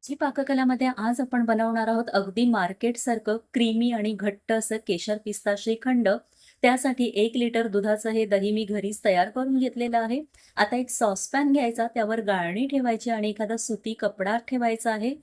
जी पाककलामध्ये आज आपण बनवणार आहोत अगदी मार्केटसारखं क्रीमी आणि घट्ट असं केशर पिस्ता श्रीखंड. त्यासाठी 1 लिटर दुधाचं हे दही मी घरीच तयार करून घेतलेलं आहे. आता एक सॉसपॅन घ्यायचा, त्यावर गाळणी ठेवायची आणि एखादा सुती कपडा ठेवायचा आहे.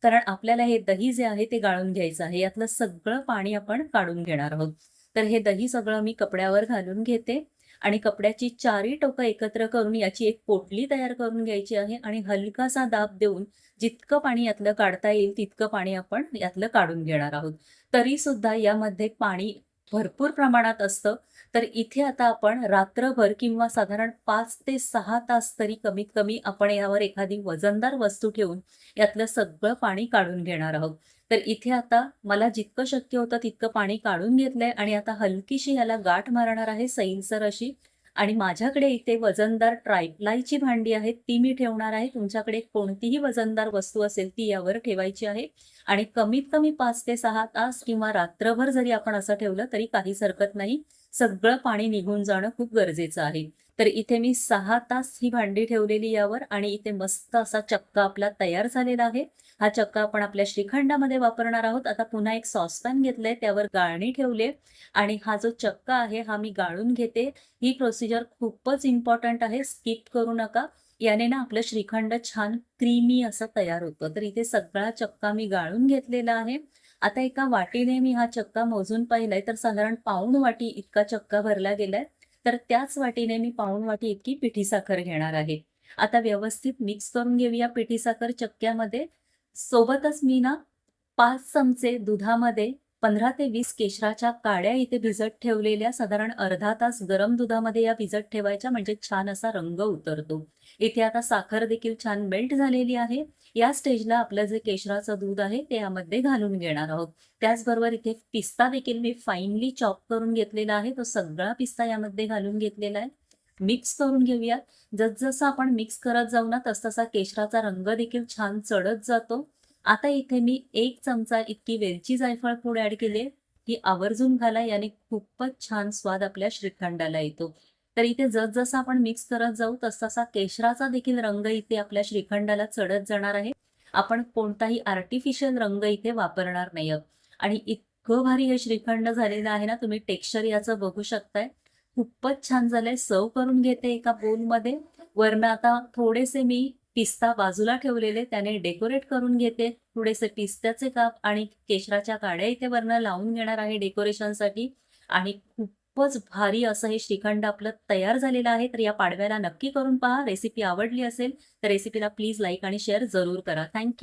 कारण आपल्याला हे दही जे आहे ते गाळून घ्यायचं आहे. यातलं सगळं पाणी आपण काढून घेणार आहोत. तर हे दही सगळं मी कपड्यावर घालून घेते आणि कपड्याची चारही टोकं एकत्र करून याची एक पोटली तयार करून घ्यायची आहे आणि हलकासा दाब देऊन जितकं पाणी यातलं काढता येईल तितकं पाणी आपण यातलं काढून घेणार आहोत. तरी सुद्धा यामध्ये पाणी भरपूर प्रमाणात असतं. तर इथे आता आपण रात्रभर किंवा साधारण 5 ते 6 तास तरी कमीत कमी आपण यावर एखादी वजनदार वस्तू ठेवून यातलं सगळं पाणी काढून घेणार आहोत. तर इथे आता मला जितकं शक्य होतं तितकं पाणी काढून घेतलंय आणि आता हलकीशी ह्याला गाठ मारणार आहे सैलसर अशी. आणि माझ्याकडे इथे वजनदार ट्रायप्लायची भांडी आहेत, ती मी ठेवणार आहे. तुमच्याकडे कोणतीही वजनदार वस्तू असेल ती यावर ठेवायची आहे आणि कमीत कमी 5 ते 6 तास किंवा रात्रभर जरी आपण असं ठेवलं तरी काहीच हरकत नाही. सगळं पाणी निघून जाणं खूप गरजेचं आहे. तर इथे मी 6 तास ही भांडी ठेवलेली यावर आणि इथे मस्त असा चक्का आपला तयार झालेला आहे. हा चक्का आपण आपल्या श्रीखंडामध्ये वापरणार आहोत. आता पुन्हा एक सॉसपॅन घेतलंय, त्यावर गाळणी ठेवली आणि हा जो चक्का आहे हा मी गाळून घेते. ही प्रोसिजर खूपच इम्पॉर्टंट आहे, स्किप करू नका. याने ना आपलं श्रीखंड छान क्रीमी असं तयार होतं. तर इथे सगळा चक्का मी गाळून घेतलेला आहे. आता एका वाटीने मी हा चक्का मोजून पाहिलाय तर साधारण पाऊण वाटी इतका चक्का भरला गेलाय. तर त्याच वाटीने मी पाऊण वाटी इतकी पिठी साखर घेणार आहे. आता व्यवस्थित मिक्स करून घेऊया पिठी साखर चक्क्यामध्ये. सोबतच मी ना 5 चमचे दुधामध्ये 15 ते 20 केशराच्या काड्या इथे भिजत ठेवलेल्या, साधारण अर्धा तास गरम दुधामध्ये या भिजत ठेवायच्या म्हणजे छान असा रंग उतरतो. इथे आता साखर देखील छान मेल्ट झालेली आहे. या स्टेजला आपलं जे केशराचं दूध आहे ते यामध्ये घालून घेणार आहोत. त्याचबरोबर इथे पिस्ता देखील मी फाईनली चॉप करून घेतलेला आहे. तो सगळा पिस्ता यामध्ये घालून घेतलेला आहे. मिक्स करून घेऊया. जसजसं आपण मिक्स करत जाऊ ना तसतसा केशराचा रंग देखील छान चढत जातो. आता इथे मी 1 चमचा इतकी वेलची जायफळ पूड ॲड केली. ही आवर्जून घाला, याने खूपच छान स्वाद आपल्या श्रीखंडाला येतो. तर इथे जसजसं आपण मिक्स करत जाऊ तसतसा केशराचा देखील रंग इथे आपल्या श्रीखंडाला चढत जाणार आहे. आपण कोणताही आर्टिफिशियल रंग इथे वापरणार नाही आहोत. आणि इतकं भारी हे श्रीखंड झालेलं आहे ना, तुम्ही टेक्स्चर याचं बघू शकताय. खूपच छान झालंय. सर्व्ह करून घेते एका बोलमध्ये. वरनं आता थोडेसे मी पिस्ता बाजूला ठेवलेले त्याने डेकोरेट करून घेते. थोडेसे पिस्त्याचे काप आणि केशराच्या काड्या इथे वरनं लावून घेणार आहे डेकोरेशनसाठी. आणि खूपच भारी असं हे श्रीखंड आपलं तयार झालेलं आहे. तर या पाडव्याला नक्की करून पहा. रेसिपी आवडली असेल तर रेसिपीला प्लीज लाईक आणि शेअर जरूर करा. थँक